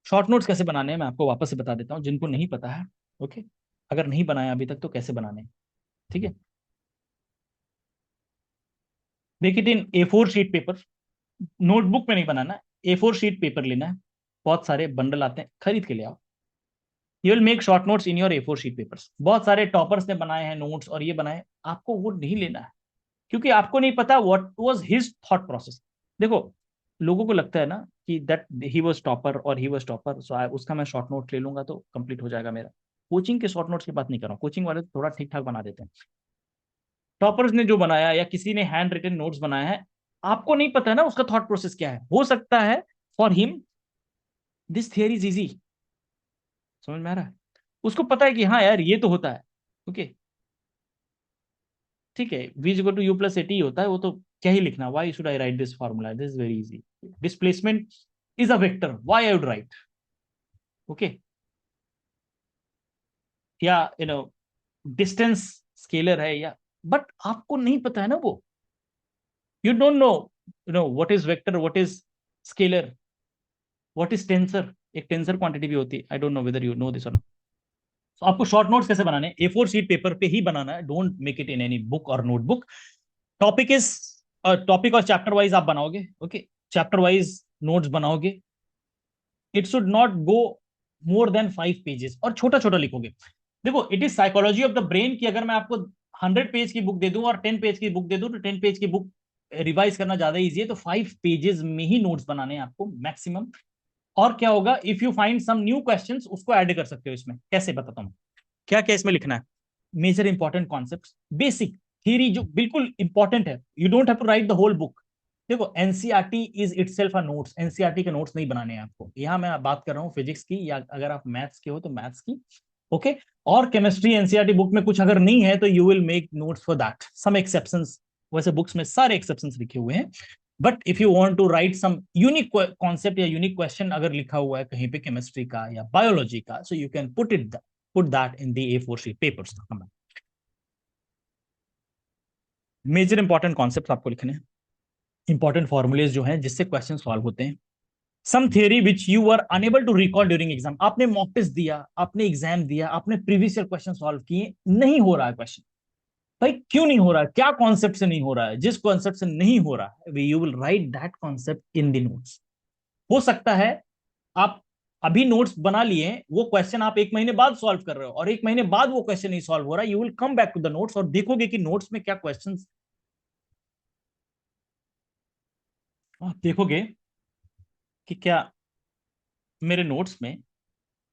Short notes कैसे बनाने हैं मैं आपको वापस से बता देता हूँ, जिनको नहीं पता है। ओके, अगर नहीं बनाया अभी तक तो कैसे बनाने हैं, ठीक है। Make it in A4 sheet paper. Notebook में नहीं बनाना है, A4 शीट पेपर लेना है। बहुत सारे बंडल आते हैं, खरीद के ले आओ। You will make short notes in your A4 sheet papers. बहुत सारे टॉपर्स ने बनाए हैं नोट्स और ये बनाए, आपको वो नहीं लेना है, क्योंकि आपको नहीं पता what was his thought process. देखो, लोगों को लगता है ना कि दैट ही वाज टॉपर और ही वाज टॉपर, सो उसका मैं शॉर्ट नोट ले लूंगा तो कंप्लीट हो जाएगा मेरा। कोचिंग के शॉर्ट नोट्स की बात नहीं कर रहा हूँ, कोचिंग वाले तो थोड़ा ठीक ठाक बना देते हैं। टॉपर्स ने जो बनाया या किसी ने हैंड रिटन नोट्स बनाया है, आपको नहीं पता है ना उसका थॉट प्रोसेस क्या है। हो सकता है for him this theory is easy, समझ में आ रहा है। उसको पता है कि हाँ यार ये तो होता है। ओके, ठीक है, V = U+AT होता है, वो तो क्या ही लिखना, why should I write this formula, this is very easy. Displacement is a vector, why I would write. Okay, या डिस्टेंस स्केलर है या, बट आपको नहीं पता है ना वो। You don't know, what is vector, what is scalar, what is tensor. एक टेंसर क्वांटिटी भी होती है, I don't know whether you know this और। तो आपको शॉर्ट नोट्स कैसे बनाने हैं, A4 शीट पेपर पे ही बनाना है, don't make it in any book और नोटबुक। टॉपिक इज, टॉपिक और चैप्टर वाइज आप बनाओगे। ओके, चैप्टर वाइज नोट्स बनाओगे। It should not go more than 5 pages, और छोटा छोटा लिखोगे। देखो, it is psychology of the brain कि अगर मैं आपको 100 पेज की बुक दे दूं और 10 पेज की बुक दे दूं, तो 10 पेज की बुक रिवाइज करना ज्यादा इजी है, तो 5 पेजेस में ही नोट्स बनाने हैं आपको मैक्सिमम। और क्या होगा, if you find some new questions उसको ऐड कर सकते हो इसमें। कैसे बताता हूँ क्या क्या इसमें लिखना है। Major important concept, basic theory जो बिल्कुल इंपॉर्टेंट है, you don't have to write the whole book. देखो, NCERT is itself a notes, NCERT के नोट्स नहीं बनाने हैं आपको। यहाँ मैं बात कर रहा हूँ फिजिक्स की, या अगर आप मैथ्स के हो तो मैथ्स की। ओके, और केमिस्ट्री एनसीईआरटी बुक में कुछ अगर नहीं है तो you will make notes for that, some exceptions. वैसे बुक्स में सारे एक्सेप्शंस लिखे हुए हैं, but if you want to write some unique concept या यूनिक क्वेश्चन अगर लिखा हुआ है कहीं पे केमिस्ट्री का या बायोलॉजी का, so you can put that in the A4 sheet papers. Major important concept आपको लिखने हैं, इंपॉर्टेंट फॉर्मुलेज जो हैं जिससे क्वेश्चन सॉल्व होते हैं। Some theory which you are unable to recall during exam. आपने मॉक टेस्ट दिया, आपने एग्जाम दिया, आपने प्रीवियस ईयर क्वेश्चन सॉल्व किए, नहीं हो रहा है क्वेश्चन। भाई क्यों नहीं हो रहा है, क्या कॉन्सेप्ट से नहीं हो रहा है। जिस कॉन्सेप्ट से नहीं हो रहा है you will write that concept in the notes. हो सकता है आप अभी नोट्स बना लिए, वो क्वेश्चन आप 1 महीने बाद सॉल्व कर रहे हो, और 1 महीने बाद वो क्वेश्चन नहीं सॉल्व हो रहा, you will come back to the notes और देखोगे कि नोट्स में क्या क्वेश्चन। आप देखोगे कि क्या मेरे नोट्स में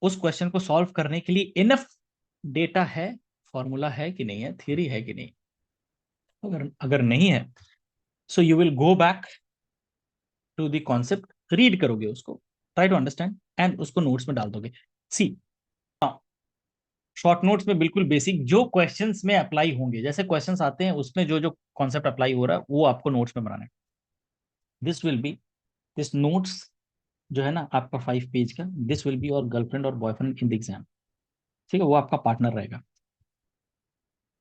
उस क्वेश्चन को सॉल्व करने के लिए इनफ डेटा है, फॉर्मूला है कि नहीं है, थियरी है कि नहीं। अगर अगर नहीं है, so you will go back to the concept, read करोगे उसको, ट्राई टू अंडरस्टैंड, एंड उसको नोट्स में डाल दोगे। सी, शॉर्ट नोट्स में बिल्कुल बेसिक जो क्वेश्चंस में अप्लाई होंगे, जैसे क्वेश्चंस आते हैं उसमें जो जो कॉन्सेप्ट अप्लाई हो रहा है वो आपको नोट्स में बनाना है। This will be, this notes जो है ना आपका 5 पेज का, this will be your girlfriend और बॉयफ्रेंड इन द एग्जाम। ठीक है, वो आपका पार्टनर रहेगा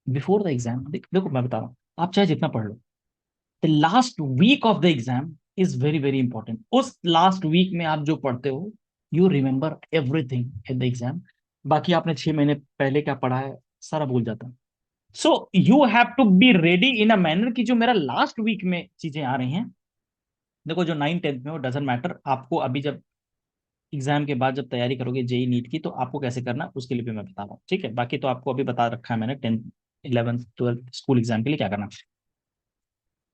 बिफोर द एग्जाम। देखो मैं बता रहा हूँ, आप चाहे जितना पढ़ लो, the last week of the exam is very very important. उस लास्ट वीक में आप जो पढ़ते हो, you remember everything in the exam. बाकी आपने 6 महीने पहले क्या पढ़ा है सारा भूल जाता है। So you have to be ready in a manner कि जो मेरा लास्ट वीक में चीजें आ रही हैं। देखो, जो 9th 10th में वो डजेंट मैटर, आपको अभी जब एग्जाम के बाद जब तैयारी करोगे जेई नीट की, तो आपको कैसे करना उसके लिए भी मैं बता रहा हूँ। ठीक है, बाकी तो आपको अभी बता रखा है मैंने, 10th 11th 12th school exam के लिए क्या करना।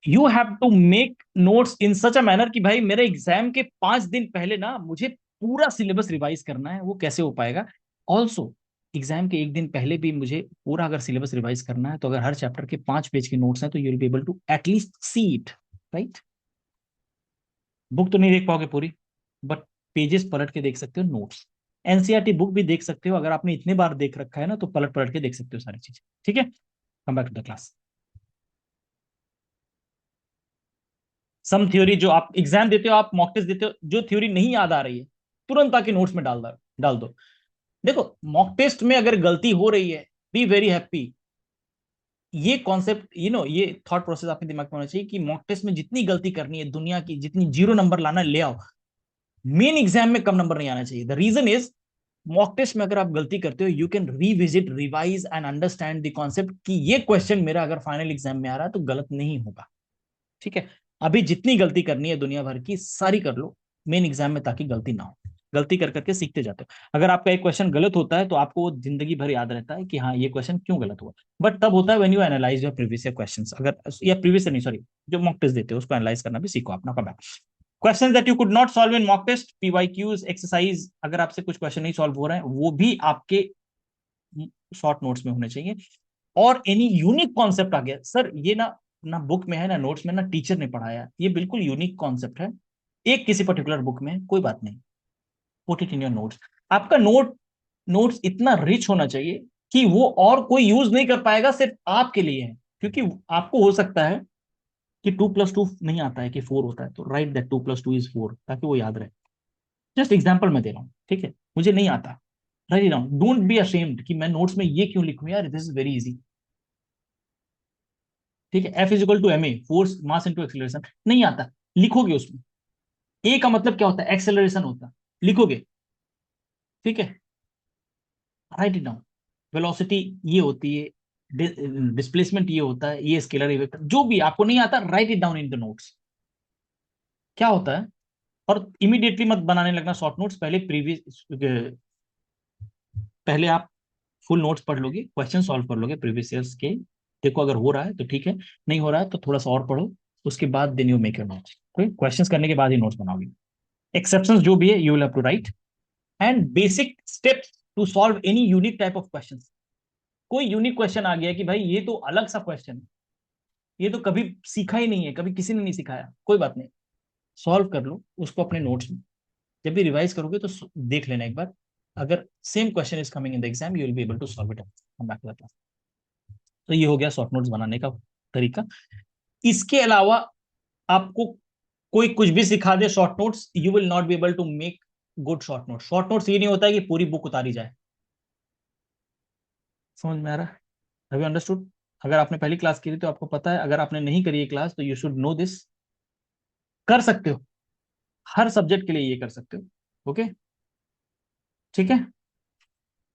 You have to make notes in such a manner कि भाई मेरे एग्जाम के 5 दिन पहले ना मुझे पूरा सिलेबस रिवाइज करना है। वो कैसे हो पाएगा, ऑल्सो एग्जाम के 1 दिन पहले भी मुझे पूरा अगर सिलेबस रिवाइज करना है, तो अगर हर चैप्टर के 5 पेज के नोट्स हैं तो you will be able to at least see it, right. Book तो नहीं देख पाओगे पूरी, बट पेजेस पलट के देख सकते हो नोट्स। एनसीईआरटी बुक भी देख सकते हो, अगर आपने इतने बार देख रखा है ना तो पलट पलट के देख सकते हो सारी चीजें। ठीक है, come back to the class. Some theory जो आप एग्जाम देते हो, आप मॉक टेस्ट देते हो, जो थ्योरी नहीं याद आ रही है तुरंत आके नोट्स में डाल दो। देखो, मॉक टेस्ट में अगर गलती हो रही है, बी वेरी हैप्पी। ये कॉन्सेप्ट ये थॉट प्रोसेस आपके दिमाग में होना चाहिए कि मॉक टेस्ट में जितनी गलती करनी है दुनिया की, जितनी जीरो नंबर लाना है, ले आओ। मेन एग्जाम में कम नंबर नहीं आना चाहिए। The reason is, mock test में अगर आप गलती करते हो, you can revisit, revise and understand the concept कि ये क्वेश्चन मेरा अगर फाइनल एग्जाम में आ रहा है तो गलत नहीं होगा। ठीक है, अभी जितनी गलती करनी है दुनिया भर की सारी कर लो मेन एग्जाम में, ताकि गलती ना हो। गलती कर करके सीखते जाते हो। अगर आपका एक क्वेश्चन गलत होता है तो आपको वो जिंदगी भर याद रहता है कि हाँ ये क्वेश्चन क्यों गलत हुआ। बट तब होता है when you analyse your previous questions, अगर या प्रीवियस नहीं सॉरी, जो मॉक टेस्ट देते हो उसको एनालाइज करना भी सीखो अपना। कम question that you could not solve in mock test, PYQs exercise, अगर आपसे कुछ क्वेश्चन नहीं सॉल्व हो रहे हैं वो भी आपके शॉर्ट नोट्स में होने चाहिए। और एनी यूनिक कॉन्सेप्ट आ गया सर, ये ना ना बुक में है ना नोट्स में ना टीचर ने पढ़ाया, ये बिल्कुल यूनिक कॉन्सेप्ट है, एक किसी पर्टिकुलर बुक में, कोई बात नहीं, put it in your notes. आपका नोट्स इतना रिच होना चाहिए कि वो और कोई यूज नहीं कर पाएगा, सिर्फ आपके लिए है। क्योंकि आपको हो सकता है कि 2+2 नहीं आता है कि 4 होता है, तो राइट दैट 2+2 इज 4, ताकि वो याद रहे। जस्ट एग्जाम्पल मैं दे रहा हूँ, ठीक है, मुझे नहीं आता, write down, don't be ashamed कि मैं नोट्स में ये क्यों लिखूं यार, दिस इज वेरी इजी। ठीक है, F=ma, force mass into acceleration, नहीं आता, लिखोगे उसमें। ए का मतलब क्या होता है, एक्सेलरेशन होता है, लिखोगे। ठीक है, राइट इट डाउन। वेलोसिटी ये होती है, डिस्प्लेसमेंट ये होता है, ये स्केलर, ये वेक्टर, जो भी आपको नहीं आता right it down in the notes. क्या होता है, और इमीडिएटली मत बनाने लगना शॉर्ट नोट्स, पहले प्रीवियस, पहले आप फुल नोट्स पढ़ लोगे, क्वेश्चन सॉल्व कर लोगे प्रीवियस ईयर्स के, देखो अगर हो रहा है तो ठीक है, नहीं हो रहा है तो थोड़ा सा और पढ़ो, उसके बाद then you make your notes. Questions करने के बाद ही नोट्स बनाओगे। एक्सेप्शंस जो भी है you will have to write, and basic steps to solve any unique type of questions. कोई यूनिक क्वेश्चन आ गया कि भाई ये तो अलग सा क्वेश्चन है, ये तो कभी सीखा ही नहीं है, कभी किसी ने नहीं सिखाया, कोई बात नहीं, सॉल्व कर लो उसको अपने नोट्स में। जब भी रिवाइज करोगे तो देख लेना एक बार, अगर same question is coming in the exam you will be able to solve it. तो ये हो गया शॉर्ट नोट्स बनाने का तरीका। इसके अलावा आपको कोई कुछ भी सिखा दे short notes, you will not be able to make good short notes. Short notes ये नहीं होता है कि पूरी बुक उतारी जाए। समझ में आ रहा है? Have you understood? अगर आपने पहली क्लास की थी तो आपको पता है, अगर आपने नहीं करी है क्लास तो यू शुड नो दिस। कर सकते हो, हर सब्जेक्ट के लिए ये कर सकते हो। ओके, ठीक है,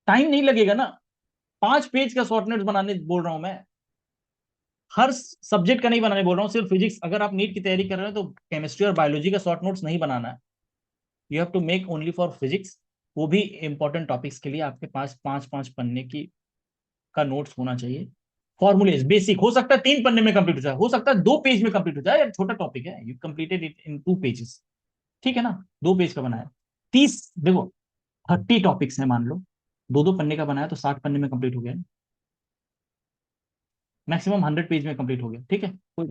टाइम नहीं लगेगा ना, 5 पेज का शॉर्ट नोट्स बनाने बोल रहा हूं मैं, हर सब्जेक्ट का नहीं बनाने बोल रहा हूँ, सिर्फ फिजिक्स, अगर आप नीट की तैयारी कर रहे हो तो केमिस्ट्री और बायोलॉजी का शॉर्ट नोट्स नहीं बनाना है, you have to make only for physics. वो भी इंपॉर्टेंट टॉपिक्स के लिए आपके पास 5-5 पन्ने की का नोट्स होना चाहिए। फॉर्मुलेज बेसिक, हो सकता है 3 पन्ने में कंप्लीट हो जाए, हो सकता है 2 पेज में कंप्लीट हो जाए, यार छोटा टॉपिक है, you completed it in 2 pages. ठीक है ना, 2 पेज का बनाया, 30 देखो 30 टॉपिक्स है मान लो, 2-2 पन्ने का बनाया तो 60 पन्ने में कंप्लीट हो गया, मैक्सिमम 100 पेज में कंप्लीट हो गया। ठीक है, कोई